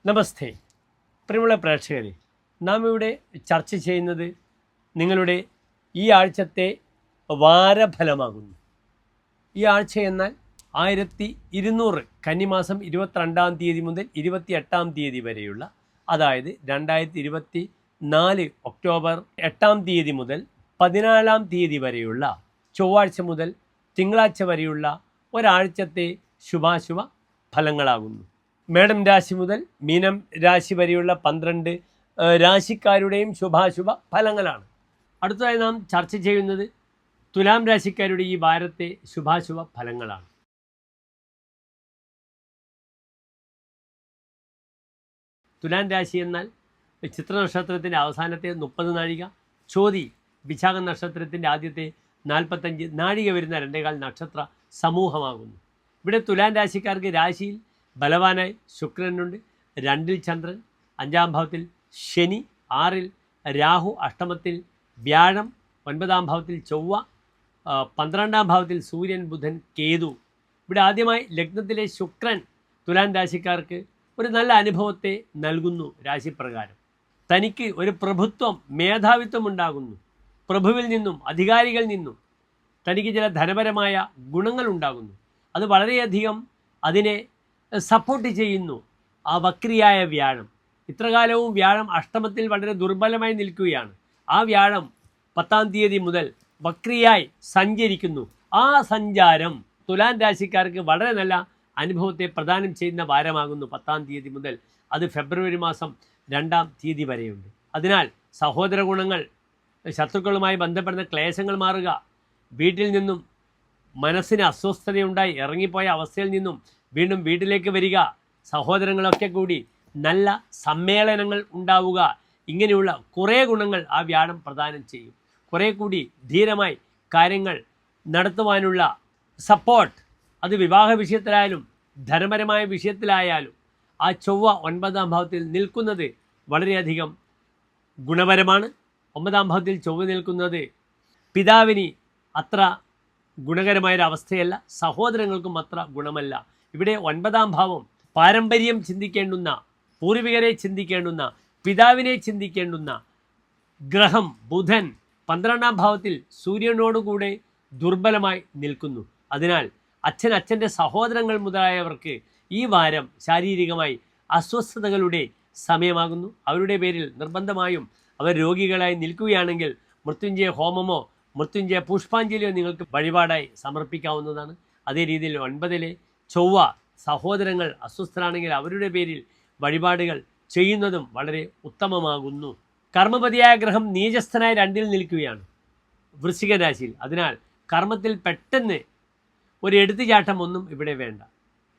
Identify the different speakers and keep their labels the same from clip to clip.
Speaker 1: നമസ്തേ പ്രിയമുള്ള പ്രേക്ഷകരെ, നാം ഇവിടെ ചർച്ച ചെയ്യുന്നത് നിങ്ങളുടെ ഈ ആഴ്ചത്തെ വാരഫലമാകുന്നു. ഈ ആഴ്ച എന്നാൽ 1200 കന്നിമാസം 22-ാം തീയതി മുതൽ 28-ാം തീയതി വരെയുള്ള, അതായത് 2024 ഒക്ടോബർ 8-ാം തീയതി മുതൽ 14-ാം തീയതി വരെയുള്ള, ചൊവ്വാഴ്ച മുതൽ തിങ്കളാഴ്ച വരെയുള്ള ഒരാഴ്ചത്തെ ശുഭാശുഭ ഫലങ്ങളാകുന്നു. മേടം രാശി മുതൽ മീനം രാശി വരെയുള്ള 12 രാശിക്കാരുടെയും ശുഭാശുഭ ഫലങ്ങളാണ്. അടുത്തതായി നാം ചർച്ച ചെയ്യുന്നത് തുലാം രാശിക്കാരുടെ ഈ വാരത്തെ ശുഭാശുഭ ഫലങ്ങളാണ്. തുലാം രാശി എന്നാൽ ചിത്ര നക്ഷത്രത്തിൻ്റെ അവസാനത്തെ 30 നാഴിക, ചോതി വിശാഖ നക്ഷത്രത്തിൻ്റെ ആദ്യത്തെ 45 നാഴിക വരുന്ന 2.25 നക്ഷത്ര സമൂഹമാകുന്നു. ഇവിടെ തുലാം രാശിക്കാർക്ക് രാശിയിൽ ബലവാനായി ശുക്രനുണ്ട്, 2-ൽ ചന്ദ്രൻ, 5-ാം ഭാവത്തിൽ ശനി, 6-ൽ രാഹു, അഷ്ടമത്തിൽ വ്യാഴം, 9-ാം ഭാവത്തിൽ ചൊവ്വ, 12-ാം ഭാവത്തിൽ സൂര്യൻ, ബുധൻ, കേതു. ഇവിടെ ആദ്യമായി ലഗ്നത്തിലെ ശുക്രൻ തുലാം രാശിക്കാർക്ക് ഒരു നല്ല അനുഭവത്തെ നൽകുന്നു. രാശിപ്രകാരം തനിക്ക് ഒരു പ്രഭുത്വം, മേധാവിത്വം ഉണ്ടാകുന്നു. പ്രഭുവിൽ നിന്നും അധികാരികളിൽ നിന്നും തനിക്ക് ചില ധനപരമായ ഗുണങ്ങൾ ഉണ്ടാകുന്നു. അത് വളരെയധികം അതിനെ സപ്പോർട്ട് ചെയ്യുന്നു ആ വക്രിയായ വ്യാഴം. ഇത്രകാലവും വ്യാഴം അഷ്ടമത്തിൽ വളരെ ദുർബലമായി നിൽക്കുകയാണ്. ആ വ്യാഴം 10-ാം തീയതി മുതൽ വക്രിയായി സഞ്ചരിക്കുന്നു. ആ സഞ്ചാരം തുലാം രാശിക്കാർക്ക് വളരെ നല്ല അനുഭവത്തെ പ്രദാനം ചെയ്യുന്ന വാരമാകുന്നു. 10-ാം തീയതി മുതൽ അത് ഫെബ്രുവരി മാസം 2-ാം തീയതി വരെയുണ്ട്. അതിനാൽ സഹോദര ഗുണങ്ങൾ, ശത്രുക്കളുമായി ബന്ധപ്പെടുന്ന ക്ലേശങ്ങൾ മാറുക, വീട്ടിൽ നിന്നും മനസ്സിന് അസ്വസ്ഥതയുണ്ടായി ഇറങ്ങിപ്പോയ അവസ്ഥയിൽ നിന്നും വീണ്ടും വീട്ടിലേക്ക് വരിക, സഹോദരങ്ങളൊക്കെ കൂടി നല്ല സമ്മേളനങ്ങൾ ഉണ്ടാവുക, ഇങ്ങനെയുള്ള കുറേ ഗുണങ്ങൾ ആ വ്യാഴം പ്രദാനം ചെയ്യും. കുറേ കൂടി ധീരമായി കാര്യങ്ങൾ നടത്തുവാനുള്ള സപ്പോർട്ട്, അത് വിവാഹ വിഷയത്തിലായാലും ധനപരമായ വിഷയത്തിലായാലും ആ ചൊവ്വ 9-ാം ഭാവത്തിൽ നിൽക്കുന്നത് വളരെയധികം ഗുണപരമാണ്. 9-ാം ഭാവത്തിൽ ചൊവ്വ നിൽക്കുന്നത് പിതാവിന് അത്ര ഗുണകരമായൊരവസ്ഥയല്ല, സഹോദരങ്ങൾക്കും അത്ര ഗുണമല്ല. ഇവിടെ 9-ാം ഭാവം പാരമ്പര്യം ചിന്തിക്കേണ്ടുന്ന, പൂർവികരെ ചിന്തിക്കേണ്ടുന്ന, പിതാവിനെ ചിന്തിക്കേണ്ടുന്ന ഗ്രഹം ബുധൻ 12-ാം ഭാവത്തിൽ സൂര്യനോടുകൂടെ ദുർബലമായി നിൽക്കുന്നു. അതിനാൽ അച്ഛൻ്റെ സഹോദരങ്ങൾ മുതലായവർക്ക് ഈ വാരം ശാരീരികമായി അസ്വസ്ഥതകളുടെ സമയമാകുന്നു. അവരുടെ പേരിൽ നിർബന്ധമായും അവർ രോഗികളായി നിൽക്കുകയാണെങ്കിൽ മൃത്യുഞ്ജയ ഹോമമോ മൃത്യുഞ്ജയ പുഷ്പാഞ്ജലിയോ നിങ്ങൾക്ക് വഴിപാടായി സമർപ്പിക്കാവുന്നതാണ്. അതേ രീതിയിൽ 9-ലെ ചൊവ്വ സഹോദരങ്ങൾ അസ്വസ്ഥരാണെങ്കിൽ അവരുടെ പേരിൽ വഴിപാടുകൾ ചെയ്യുന്നതും വളരെ ഉത്തമമാകുന്നു. കർമ്മപതിയായ ഗ്രഹം നീചസ്ഥനായ 2-ൽ നിൽക്കുകയാണ് വൃശ്ചിക രാശിയിൽ. അതിനാൽ കർമ്മത്തിൽ പെട്ടെന്ന് ഒരു എടുത്തുചാട്ടം ഒന്നും ഇവിടെ വേണ്ട.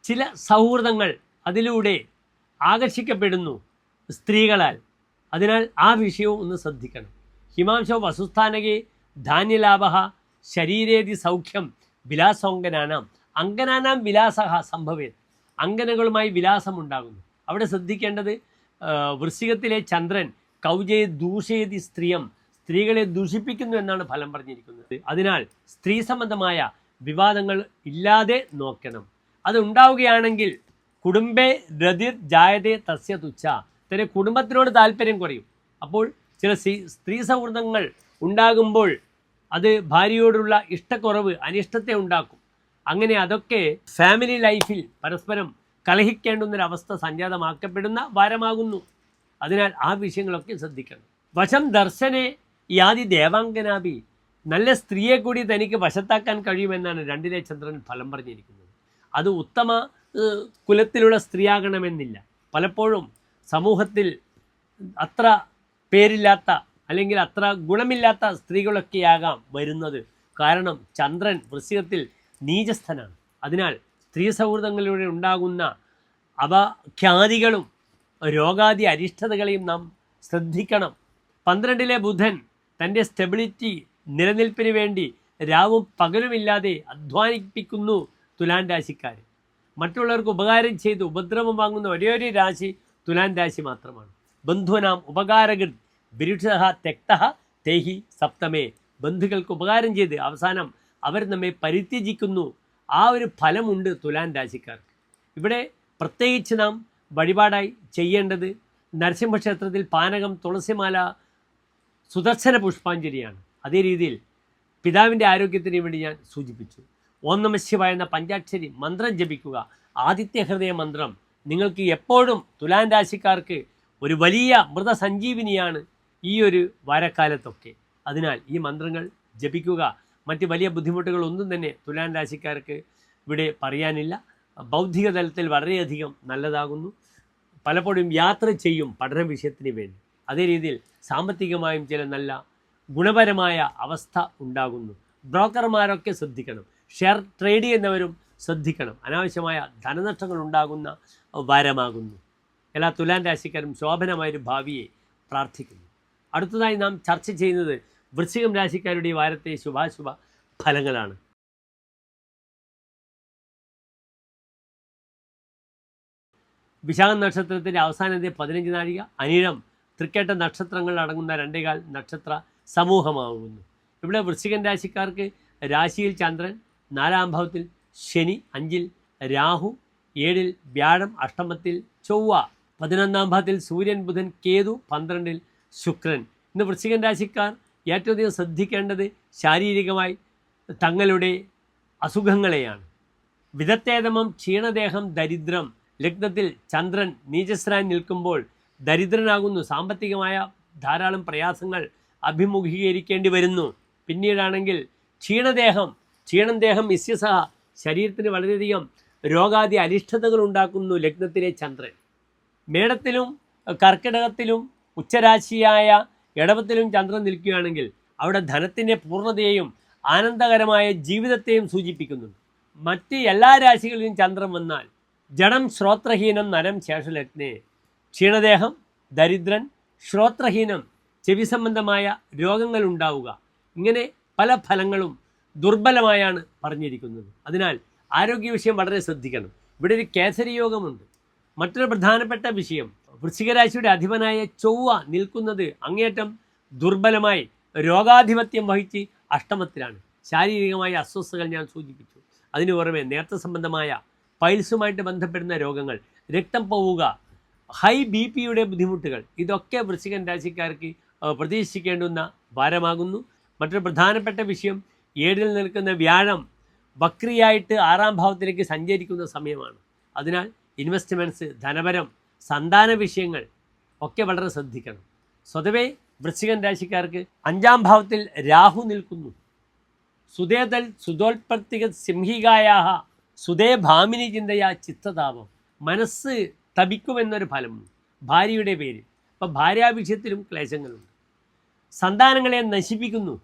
Speaker 1: ചില സൗഹൃദങ്ങൾ അതിലൂടെ ആകർഷിക്കപ്പെടുന്നു സ്ത്രീകളാൽ. അതിനാൽ ആ വിഷയവും ഒന്ന് ശ്രദ്ധിക്കണം. ഹിമാംശോ വസുസ്ഥാനകെ ധാന്യലാഭ ശരീരേതി സൗഖ്യം വിലാസോങ്കനാനാം അങ്കനാനാം വിലാസ സംഭവേത്. അങ്കനകളുമായി വിലാസമുണ്ടാകുന്നു. അവിടെ ശ്രദ്ധിക്കേണ്ടത് വൃശ്ചികത്തിലെ ചന്ദ്രൻ കൗജയെ ദൂഷയതി സ്ത്രീയം, സ്ത്രീകളെ ദൂഷിപ്പിക്കുന്നു എന്നാണ് ഫലം പറഞ്ഞിരിക്കുന്നത്. അതിനാൽ സ്ത്രീ സംബന്ധമായ വിവാദങ്ങൾ ഇല്ലാതെ നോക്കണം. അത് ഉണ്ടാവുകയാണെങ്കിൽ കുടുംബേ രതിർ ജായതേ തസ്യ തുച്ഛ, തന്റെ കുടുംബത്തിനോട് താല്പര്യം കുറയും. അപ്പോൾ ചില സ്ത്രീ സൗഹൃദങ്ങൾ ഉണ്ടാകുമ്പോൾ അത് ഭാര്യയോടുള്ള ഇഷ്ടക്കുറവ്, അനിഷ്ടത്തെ ഉണ്ടാക്കും. അങ്ങനെ അതൊക്കെ ഫാമിലി ലൈഫിൽ പരസ്പരം കലഹിക്കേണ്ടുന്നൊരവസ്ഥ സംജാതമാക്കപ്പെടുന്ന വാരമാകുന്നു. അതിനാൽ ആ വിഷയങ്ങളൊക്കെ ശ്രദ്ധിക്കണം. വശം ദർശനെ യാതി ദേവാംഗനാഭി, നല്ല സ്ത്രീയെ കൂടി തനിക്ക് വശത്താക്കാൻ കഴിയുമെന്നാണ് 2-ലെ ചന്ദ്രൻ ഫലം പറഞ്ഞിരിക്കുന്നത്. അത് ഉത്തമ കുലത്തിലുള്ള സ്ത്രീയാകണമെന്നില്ല. പലപ്പോഴും സമൂഹത്തിൽ അത്ര പേരില്ലാത്ത അല്ലെങ്കിൽ അത്ര ഗുണമില്ലാത്ത സ്ത്രീകളൊക്കെയാകാം വരുന്നത്. കാരണം ചന്ദ്രൻ വൃശ്ചികത്തിൽ നീചസ്ഥനാണ്. അതിനാൽ സ്ത്രീ സൗഹൃദങ്ങളിലൂടെ ഉണ്ടാകുന്ന അപഖ്യാതികളും രോഗാദി അരിഷ്ടതകളെയും നാം ശ്രദ്ധിക്കണം. 12-ലെ ബുധൻ തൻ്റെ സ്റ്റെബിലിറ്റി നിലനിൽപ്പിന് വേണ്ടി രാവും പകലുമില്ലാതെ അധ്വാനിപ്പിക്കുന്നു തുലാം രാശിക്കാർ. മറ്റുള്ളവർക്ക് ഉപകാരം ചെയ്ത് ഉപദ്രവം വാങ്ങുന്ന ഒരേ ഒരു രാശി തുലാം രാശി മാത്രമാണ്. ബന്ധുനാം ഉപകാരകൃത് വിരുഷ തെക്ത തേഹി സപ്തമേ, ബന്ധുക്കൾക്ക് ഉപകാരം ചെയ്ത് അവസാനം അവർ നമ്മെ പരിത്യജിക്കുന്നു. ആ ഒരു ഫലമുണ്ട് തുലാം രാശിക്കാർക്ക്. ഇവിടെ പ്രത്യേകിച്ച് നാം വഴിപാടായി ചെയ്യേണ്ടത് നരസിംഹക്ഷേത്രത്തിൽ പാനകം, തുളസിമാല, സുദർശന പുഷ്പാഞ്ജലിയാണ്. അതേ രീതിയിൽ പിതാവിൻ്റെ ആരോഗ്യത്തിന് വേണ്ടി ഞാൻ സൂചിപ്പിച്ചു. ഓം നമഃ ശിവായ എന്ന പഞ്ചാക്ഷരി മന്ത്രം ജപിക്കുക. ആദിത്യ ഹൃദയ മന്ത്രം നിങ്ങൾക്ക് എപ്പോഴും തുലാൻ രാശിക്കാർക്ക് ഒരു വലിയ മൃതസഞ്ജീവിനിയാണ് ഈ ഒരു വാരക്കാലത്തൊക്കെ. അതിനാൽ ഈ മന്ത്രങ്ങൾ ജപിക്കുക. മറ്റ് വലിയ ബുദ്ധിമുട്ടുകളൊന്നും തന്നെ തുലാൻ രാശിക്കാർക്ക് ഇവിടെ പറയാനില്ല. ബൗദ്ധിക തലത്തിൽ വളരെയധികം നല്ലതാകുന്നു. പലപ്പോഴും യാത്ര ചെയ്യും പഠന വിഷയത്തിന് വേണ്ടി. അതേ രീതിയിൽ സാമ്പത്തികമായും ചില നല്ല ഗുണപരമായ അവസ്ഥ ഉണ്ടാകുന്നു. ബ്രോക്കർമാരൊക്കെ ശ്രദ്ധിക്കണം. ഷെയർ ട്രേഡ് ചെയ്യുന്നവരും ശ്രദ്ധിക്കണം. അനാവശ്യമായ ധനനഷ്ടങ്ങൾ ഉണ്ടാകുന്ന വാരമാകുന്നു. എല്ലാ തുലാൻ രാശിക്കാരും ശോഭനമായൊരു ഭാവിയെ പ്രാർത്ഥിക്കുന്നു. അടുത്തതായി നാം ചർച്ച ചെയ്യുന്നത് വൃശ്ചികം രാശിക്കാരുടെ ഈ വാരത്തെ ശുഭാശുഭ ഫലങ്ങളാണ്. വിശാഖം നക്ഷത്രത്തിൻ്റെ അവസാനത്തെ 15 നാഴിക, അനിഴം, തൃക്കേട്ട നക്ഷത്രങ്ങൾ അടങ്ങുന്ന 2.25 നക്ഷത്ര സമൂഹമാകുന്നു. ഇവിടെ വൃശ്ചികൻ രാശിക്കാർക്ക് രാശിയിൽ ചന്ദ്രൻ, 4-ാം ഭാവത്തിൽ ശനി, 5-ൽ രാഹു, 7-ൽ വ്യാഴം, അഷ്ടമത്തിൽ ചൊവ്വ, 11-ാം ഭാവത്തിൽ സൂര്യൻ, ബുധൻ, കേതു, 12-ൽ ശുക്രൻ. ഇന്ന് വൃശ്ചികൻ രാശിക്കാർ ഏറ്റവും അധികം ശ്രദ്ധിക്കേണ്ടത് ശാരീരികമായി തങ്ങളുടെ അസുഖങ്ങളെയാണ്. വിദത്തേതമം, ക്ഷീണദേഹം, ദരിദ്രം. ലഗ്നത്തിൽ ചന്ദ്രൻ നീചസ്രാൻ നിൽക്കുമ്പോൾ ദരിദ്രനാകുന്നു. സാമ്പത്തികമായ ധാരാളം പ്രയാസങ്ങൾ അഭിമുഖീകരിക്കേണ്ടി വരുന്നു. പിന്നീടാണെങ്കിൽ ക്ഷീണം ദേഹം ഇസ്യസഹ, ശരീരത്തിന് വളരെയധികം രോഗാദി അരിഷ്ടതകൾ ഉണ്ടാക്കുന്നു ലഗ്നത്തിലെ ചന്ദ്രൻ. മേടത്തിലും കർക്കിടകത്തിലും ഉച്ചരാശിയായ ഇടവത്തിലും ചന്ദ്രൻ നിൽക്കുകയാണെങ്കിൽ അവിടെ ധനത്തിൻ്റെ പൂർണ്ണതയെയും ആനന്ദകരമായ ജീവിതത്തെയും സൂചിപ്പിക്കുന്നുണ്ട്. മറ്റ് എല്ലാ രാശികളിലും ചന്ദ്രൻ വന്നാൽ ജഡം ശ്രോത്രഹീനം നരം ശേഷലഗ്നേ, ക്ഷീണദേഹം, ദരിദ്രൻ, ശ്രോത്രഹീനം, ചെവി സംബന്ധമായ രോഗങ്ങൾ ഉണ്ടാവുക. ഇങ്ങനെ പല ഫലങ്ങളും ദുർബലമായാണ് പറഞ്ഞിരിക്കുന്നത്. അതിനാൽ ആരോഗ്യ വിഷയം വളരെ ശ്രദ്ധിക്കണം. ഇവിടെ ഒരു കേസരി യോഗമുണ്ട്. മറ്റൊരു പ്രധാനപ്പെട്ട വിഷയം, വൃശ്ചികരാശിയുടെ അധിപനായ ചൊവ്വ നിൽക്കുന്നത് അങ്ങേയറ്റം ദുർബലമായി രോഗാധിപത്യം വഹിച്ച് അഷ്ടമത്തിലാണ്. ശാരീരികമായ അസ്വസ്ഥതകൾ ഞാൻ സൂചിപ്പിച്ചു. അതിനു പുറമെ നേത്ര സംബന്ധമായ പൈൽസുമായിട്ട് ബന്ധപ്പെടുന്ന രോഗങ്ങൾ, രക്തം പോവുക, ഹൈ BP-യുടെ ബുദ്ധിമുട്ടുകൾ, ഇതൊക്കെ വൃശ്ചികൻ രാശിക്കാർക്ക് പ്രതീക്ഷിക്കേണ്ടുന്ന ഭാരമാകുന്നു. മറ്റൊരു പ്രധാനപ്പെട്ട വിഷയം, 7-ൽ നിൽക്കുന്ന വ്യാഴം വക്രിയായിട്ട് 6-ാം ഭാവത്തിലേക്ക് സഞ്ചരിക്കുന്ന സമയമാണ്. അതിനാൽ ഇൻവെസ്റ്റ്മെൻറ്റ്സ്, ധനപരം, സന്താന വിഷയങ്ങൾ ഒക്കെ വളരെ ശ്രദ്ധിക്കണം. സ്വതവേ വൃശ്ചികൻ രാശിക്കാർക്ക് 5-ാം ഭാവത്തിൽ രാഹു നിൽക്കുന്നു. സുതേതൽ സുതോൽപത്തിക സിംഹികായാഹ സുതേ ഭാമിനി ചിന്തയാ ചിത്തതാപം, മനസ്സ് തപിക്കുമെന്നൊരു ഫലമുണ്ട് ഭാര്യയുടെ പേര്. അപ്പോൾ ഭാര്യാവിഷയത്തിലും ക്ലേശങ്ങളുണ്ട്. സന്താനങ്ങളെ നശിപ്പിക്കുന്നു,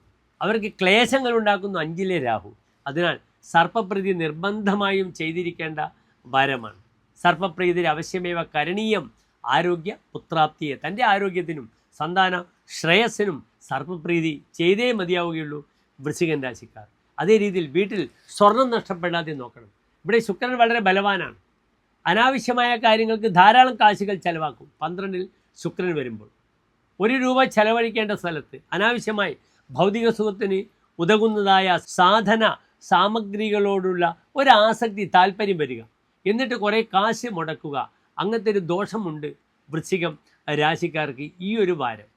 Speaker 1: അവർക്ക് ക്ലേശങ്ങൾ ഉണ്ടാക്കുന്നു 5-ലെ രാഹു. അതിനാൽ സർപ്പപ്രീതി നിർബന്ധമായും ചെയ്തിരിക്കേണ്ട വാരമാണ്. സർപ്പപ്രീതി അവശ്യമേവ കരണീയം ആരോഗ്യ പുത്രാപ്തിയെ, തൻ്റെ ആരോഗ്യത്തിനും സന്താന ശ്രേയസ്സിനും സർപ്പപ്രീതി ചെയ്തേ മതിയാവുകയുള്ളൂ വൃശ്ചികൻ രാശിക്കാർ. അതേ രീതിയിൽ വീട്ടിൽ സ്വർണം നഷ്ടപ്പെടാതെ നോക്കണം. ഇവിടെ ശുക്രൻ വളരെ ബലവാനാണ്. അനാവശ്യമായ കാര്യങ്ങൾക്ക് ധാരാളം കാശുകൾ ചെലവാക്കും. 12-ൽ ശുക്രൻ വരുമ്പോൾ 1 രൂപ ചെലവഴിക്കേണ്ട സ്ഥലത്ത് അനാവശ്യമായി ഭൗതിക സുഖത്തിന് ഉതകുന്നതായ സാധന സാമഗ്രികളോടുള്ള ഒരാസക്തി, താല്പര്യം വരിക, എന്നിട്ട് കുറേ കാശ് മുടക്കുക. അങ്ങനത്തെ ഒരു ദോഷമുണ്ട് വൃശ്ചികം രാശിക്കാർക്ക് ഈ ഒരു വാരം.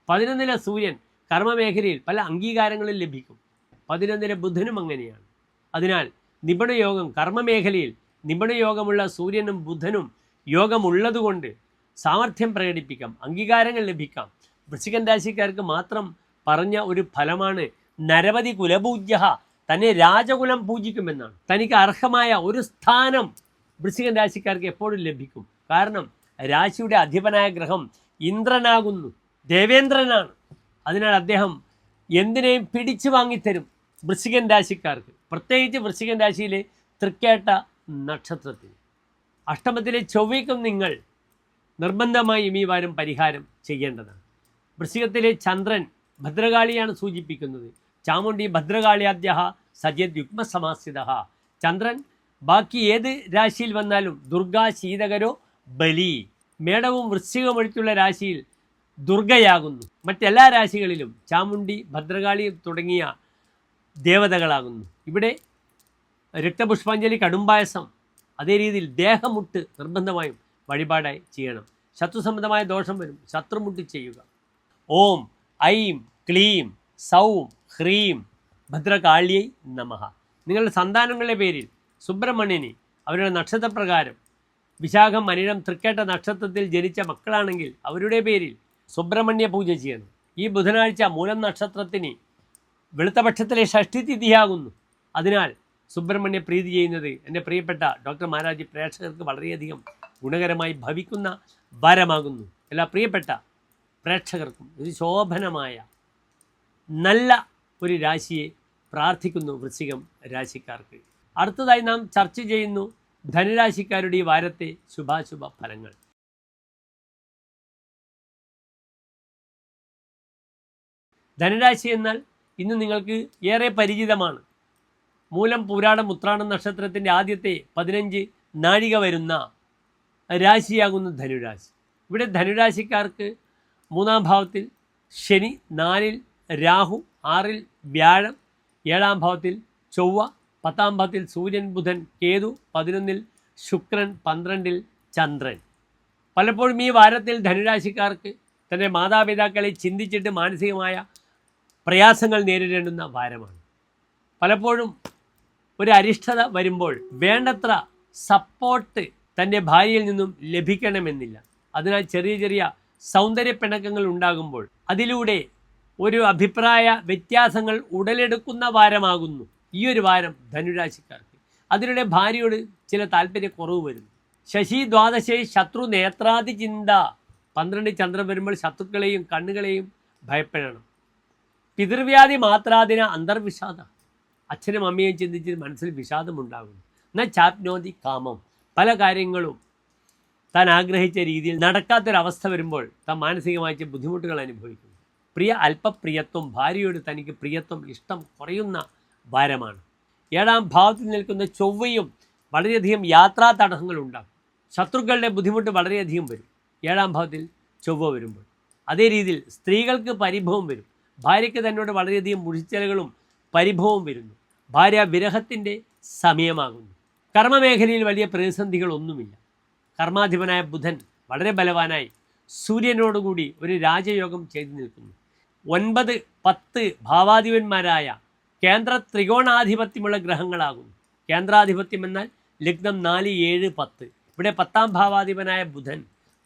Speaker 1: 11-ലെ സൂര്യൻ കർമ്മമേഖലയിൽ പല അംഗീകാരങ്ങളും ലഭിക്കും. 11-ലെ ബുധനും അങ്ങനെയാണ്. അതിനാൽ നിപുണയോഗം, കർമ്മമേഖലയിൽ നിപുണയോഗമുള്ള സൂര്യനും ബുധനും യോഗമുള്ളതുകൊണ്ട് സാമർഥ്യം പ്രകടിപ്പിക്കാം, അംഗീകാരങ്ങൾ ലഭിക്കാം. വൃശ്ചികൻ രാശിക്കാർക്ക് മാത്രം പറഞ്ഞ ഒരു ഫലമാണ് നരപതി കുലപൂജ്യ, തന്നെ രാജകുലം പൂജിക്കുമെന്നാണ്. തനിക്ക് അർഹമായ ഒരു സ്ഥാനം വൃശ്ചികൻ രാശിക്കാർക്ക് എപ്പോഴും ലഭിക്കും. കാരണം രാശിയുടെ അധിപനായ ഗ്രഹം ഇന്ദ്രനാകുന്നു, ദേവേന്ദ്രനാണ്. അതിനാൽ അദ്ദേഹം എന്തിനേയും പിടിച്ചു വാങ്ങിത്തരും വൃശ്ചികൻ രാശിക്കാർക്ക്. പ്രത്യേകിച്ച് വൃശ്ചികൻ രാശിയിലെ തൃക്കേട്ട നക്ഷത്രത്തിൽ. അഷ്ടമത്തിലെ ചൊവ്വയ്ക്കും നിങ്ങൾ നിർബന്ധമായും ഈ വാരം പരിഹാരം ചെയ്യേണ്ടതാണ്. വൃശ്ചികത്തിലെ ചന്ദ്രൻ ഭദ്രകാളിയാണ് സൂചിപ്പിക്കുന്നത്. ചാമുണ്ഡി ഭദ്രകാളിയാദ്യ സജത് യുഗ്മസമാസ്ഥിത. ചന്ദ്രൻ ബാക്കി ഏത് രാശിയിൽ വന്നാലും ദുർഗ, ശീതകരോ, ബലി. മേടവും വൃശ്ചികവും ഒഴിച്ചുള്ള രാശിയിൽ ദുർഗയാകുന്നു. മറ്റെല്ലാ രാശികളിലും ചാമുണ്ഡി, ഭദ്രകാളി തുടങ്ങിയ ദേവതകളാകുന്നു. ഇവിടെ രക്തപുഷ്പാഞ്ജലി, കടുംപായസം, അതേ രീതിയിൽ ദേഹമുട്ട് നിർബന്ധമായും വഴിപാടായി ചെയ്യണം. ശത്രു സംബന്ധമായ ദോഷം വരും, ശത്രുമുട്ടി ചെയ്യുക. ഓം ഐം ക്ലീം സൗം ഹ്രീം ഭദ്രകാള്യൈ നമഃ. നിങ്ങളുടെ സന്താനങ്ങളുടെ പേരിൽ സുബ്രഹ്മണ്യന് അവരുടെ നക്ഷത്രപ്രകാരം വിശാഖം അനിഴം തൃക്കേട്ട നക്ഷത്രത്തിൽ ജനിച്ച മക്കളാണെങ്കിൽ അവരുടെ പേരിൽ സുബ്രഹ്മണ്യ പൂജ ചെയ്യണം. ഈ ബുധനാഴ്ച മൂലം നക്ഷത്രത്തിന് വെളുത്തപക്ഷത്തിലെ ഷഷ്ഠി തിഥിയാകുന്നു. അതിനാൽ സുബ്രഹ്മണ്യ പ്രീതി ചെയ്യുന്നത് എൻ്റെ പ്രിയപ്പെട്ട ഡോക്ടർ മാരാജി പ്രേക്ഷകർക്ക് വളരെയധികം ഗുണകരമായി ഭവിക്കുന്ന വാരമാകുന്നു. എല്ലാ പ്രിയപ്പെട്ട പ്രേക്ഷകർക്കും ഒരു ശോഭനമായ നല്ല ഒരു രാശിയെ പ്രാർത്ഥിക്കുന്നു വൃശ്ചികം രാശിക്കാർക്ക്. അടുത്തതായി നാം ചർച്ച ചെയ്യുന്നു ധനുരാശിക്കാരുടെ ഈ വാരത്തെ ശുഭാശുഭ ഫലങ്ങൾ. ധനുരാശി എന്നാൽ ഇന്ന് നിങ്ങൾക്ക് ഏറെ പരിചിതമാണ്. മൂലം പൂരാടം ഉത്രാടം നക്ഷത്രത്തിൻ്റെ ആദ്യത്തെ 15 നാഴിക വരുന്ന രാശിയാകുന്നു ധനുരാശി. ഇവിടെ ധനുരാശിക്കാർക്ക് 3-ാം ഭാവത്തിൽ ശനി, 4-ൽ രാഹു, 6-ൽ വ്യാഴം, 7-ാം ഭാവത്തിൽ ചൊവ്വ, 10-ാം ഭാവത്തിൽ സൂര്യൻ, ബുധൻ, കേതു, 11-ൽ ശുക്രൻ, 12-ൽ ചന്ദ്രൻ. പലപ്പോഴും ഈ വാരത്തിൽ ധനുരാശിക്കാർക്ക് തൻ്റെ മാതാപിതാക്കളെ ചിന്തിച്ചിട്ട് മാനസികമായ പ്രയാസങ്ങൾ നേരിടേണ്ടുന്ന വാരമാണ്. പലപ്പോഴും ഒരു അരിഷ്ടത വരുമ്പോൾ വേണ്ടത്ര സപ്പോർട്ട് തൻ്റെ ഭാര്യയിൽ നിന്നും ലഭിക്കണമെന്നില്ല. അതിനാൽ ചെറിയ ചെറിയ സൗന്ദര്യ പിണക്കങ്ങൾ ഉണ്ടാകുമ്പോൾ അതിലൂടെ ഒരു അഭിപ്രായ വ്യത്യാസങ്ങൾ ഉടലെടുക്കുന്ന വാരമാകുന്നു ഈ ഒരു വാരം ധനുരാശിക്കാർക്ക്. അതിലൂടെ ഭാര്യയോട് ചില താല്പര്യക്കുറവ് വരുന്നു. ശശി ദ്വാദശേ ശത്രു നേത്രാദി ചിന്ത. 12 ചന്ദ്രൻ വരുമ്പോൾ ശത്രുക്കളെയും കണ്ണുകളെയും ഭയപ്പെടണം. പിതൃവ്യാധി മാത്രാദിന അന്തർവിഷാദ. അച്ഛനും അമ്മയും ചിന്തിച്ച് മനസ്സിൽ വിഷാദമുണ്ടാകുന്നു. എന്നാൽ ചാപ്നോതി കാമം. പല കാര്യങ്ങളും താൻ ആഗ്രഹിച്ച രീതിയിൽ നടക്കാത്തൊരവസ്ഥ വരുമ്പോൾ താൻ മാനസികമായി ബുദ്ധിമുട്ടുകൾ അനുഭവിക്കുന്നു. പ്രിയ അല്പപ്രിയത്വം. ഭാര്യയോട് തനിക്ക് പ്രിയത്വം, ഇഷ്ടം കുറയുന്ന വാരമാണ്. 7-ാം ഭാവത്തിൽ നിൽക്കുന്ന ചൊവ്വയും വളരെയധികം യാത്രാ തടസ്സങ്ങൾ ഉണ്ടാകും. ശത്രുക്കളുടെ ബുദ്ധിമുട്ട് വളരെയധികം വരും 7-ാം ഭാവത്തിൽ ചൊവ്വ വരുമ്പോൾ. അതേ രീതിയിൽ സ്ത്രീകൾക്ക് പരിഭവം വരും. ഭാര്യയ്ക്ക് തന്നോട് വളരെയധികം മുഴിച്ചലുകളും പരിഭവവും വരുന്നു. ഭാര്യ വിരഹത്തിൻ്റെ സമയമാകുന്നു. കർമ്മമേഖലയിൽ വലിയ പ്രതിസന്ധികളൊന്നുമില്ല. കർമാധിപനായ ബുധൻ വളരെ ബലവാനായി സൂര്യനോടുകൂടി ഒരു രാജയോഗം ചെയ്തു നിൽക്കുന്നു. 9, 10 ഭാവാധിപന്മാരായ കേന്ദ്ര ത്രികോണാധിപത്യമുള്ള ഗ്രഹങ്ങളാകുന്നു. കേന്ദ്രാധിപത്യം എന്നാൽ ലഗ്നം 4, 7, 10. ഇവിടെ 10-ാം ഭാവാധിപനായ ബുധൻ.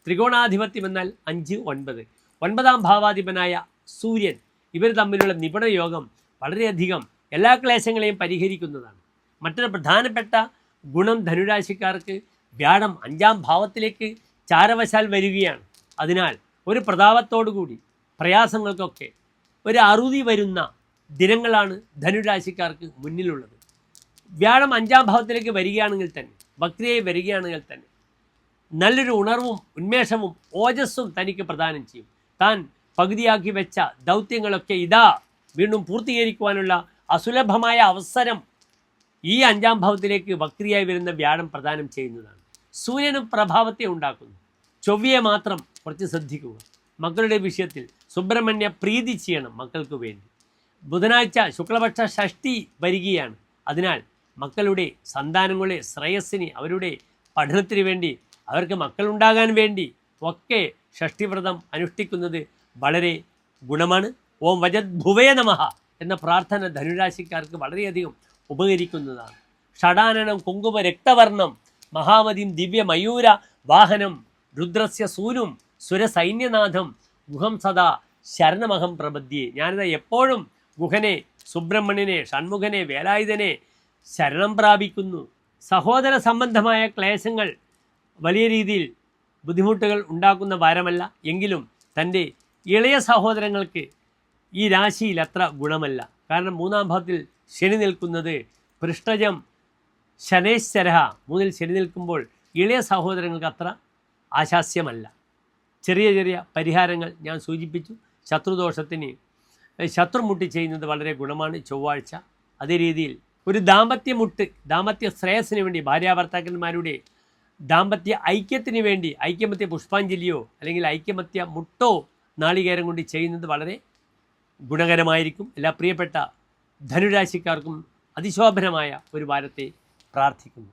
Speaker 1: ത്രികോണാധിപത്യം എന്നാൽ 5, 9. 9-ാം ഭാവാധിപനായ സൂര്യൻ. ഇവർ തമ്മിലുള്ള നിപുണ യോഗം വളരെയധികം എല്ലാ ക്ലേശങ്ങളെയും പരിഹരിക്കുന്നതാണ്. മറ്റൊരു പ്രധാനപ്പെട്ട ഗുണം ധനുരാശിക്കാർക്ക് വ്യാഴം 5-ാം ഭാവത്തിലേക്ക് ചാരവശാൽ വരികയാണ്. അതിനാൽ ഒരു പ്രതാപത്തോടുകൂടി പ്രയാസങ്ങൾക്കൊക്കെ ഒരു അറുതി വരുന്ന ദിനങ്ങളാണ് ധനുരാശിക്കാർക്ക് മുന്നിലുള്ളത്. വ്യാഴം 5-ാം ഭാവത്തിലേക്ക് വരികയാണെങ്കിൽ തന്നെ, വക്രിയായി വരികയാണെങ്കിൽ തന്നെ നല്ലൊരു ഉണർവും ഉന്മേഷവും ഓജസ്സും തനിക്ക് പ്രദാനം ചെയ്യും. താൻ പകുതിയാക്കി വെച്ച ദൗത്യങ്ങളൊക്കെ ഇതാ വീണ്ടും പൂർത്തീകരിക്കുവാനുള്ള അസുലഭമായ അവസരം ഈ 5-ാം ഭാവത്തിലേക്ക് വക്രിയായി വരുന്ന വ്യാഴം പ്രദാനം ചെയ്യുന്നതാണ്. സൂര്യനും പ്രഭാവത്തെ ഉണ്ടാക്കുന്നു. ചൊവ്വയെ മാത്രം കുറച്ച് ശ്രദ്ധിക്കുക. മക്കളുടെ വിഷയത്തിൽ സുബ്രഹ്മണ്യ പ്രീതി ചെയ്യണം മക്കൾക്ക് വേണ്ടി. ബുധനാഴ്ച ശുക്ലപക്ഷ ഷഷ്ഠി വരികയാണ്. അതിനാൽ മക്കളുടെ സന്താനങ്ങളുടെ ശ്രേയസ്സിന്, അവരുടെ പഠനത്തിന് വേണ്ടി, അവർക്ക് മക്കളുണ്ടാകാൻ വേണ്ടി ഒക്കെ ഷഷ്ഠിവ്രതം അനുഷ്ഠിക്കുന്നത് വളരെ ഗുണമാണ്. ഓം വജത് ഭുവേ നമഃ എന്ന പ്രാർത്ഥന ധനുരാശിക്കാർക്ക് വളരെയധികം ഉപകരിക്കുന്നതാണ്. ഷടാനനം കുങ്കുമ രക്തവർണം മഹാമതിം ദിവ്യ മയൂര വാഹനം രുദ്രസ്യ സൂനും സുരസൈന്യനാഥം ഗുഹം സദാ ശരണമഹം പ്രപദ്യേ. ഞാനിത് എപ്പോഴും ഗുഹനെ, സുബ്രഹ്മണ്യനെ, ഷൺമുഖനെ, വേലായുധനെ ശരണം പ്രാപിക്കുന്നു. സഹോദര സംബന്ധമായ ക്ലേശങ്ങൾ വലിയ രീതിയിൽ ബുദ്ധിമുട്ടുകൾ ഉണ്ടാക്കുന്ന വാരമല്ല. എങ്കിലും തൻ്റെ ഇളയ സഹോദരങ്ങൾക്ക് ഈ രാശിയിൽ അത്ര ഗുണമല്ല. കാരണം 3-ാം ഭാവത്തിൽ ശനി നിൽക്കുന്നത് പൃഷ്ഠജം ശനേശ്വര 3-ൽ ശനി നിൽക്കുമ്പോൾ ഇളയ സഹോദരങ്ങൾക്ക് അത്ര ആശാസ്യമല്ല. ചെറിയ ചെറിയ പരിഹാരങ്ങൾ ഞാൻ സൂചിപ്പിച്ചു. ശത്രുദോഷത്തിന് ശത്രുമുട്ടി ചെയ്യുന്നത് വളരെ ഗുണമാണ് ചൊവ്വാഴ്ച. അതേ രീതിയിൽ ഒരു ദാമ്പത്യമുട്ട്, ദാമ്പത്യ ശ്രേയസ്സിന് വേണ്ടി, ഭാര്യാഭർത്താക്കന്മാരുടെ ദാമ്പത്യ ഐക്യത്തിന് വേണ്ടി ഐക്യമത്യ പുഷ്പാഞ്ജലിയോ അല്ലെങ്കിൽ ഐക്യമത്യ മുട്ടോ നാളികേരം കൊണ്ട് ചെയ്യുന്നത് വളരെ ഗുണകരമായിരിക്കും. എല്ലാ പ്രിയപ്പെട്ട ധനുരാശിക്കാർക്കും അതിശോഭനമായ ഒരു വാരത്തെ പ്രാർത്ഥിക്കുന്നു.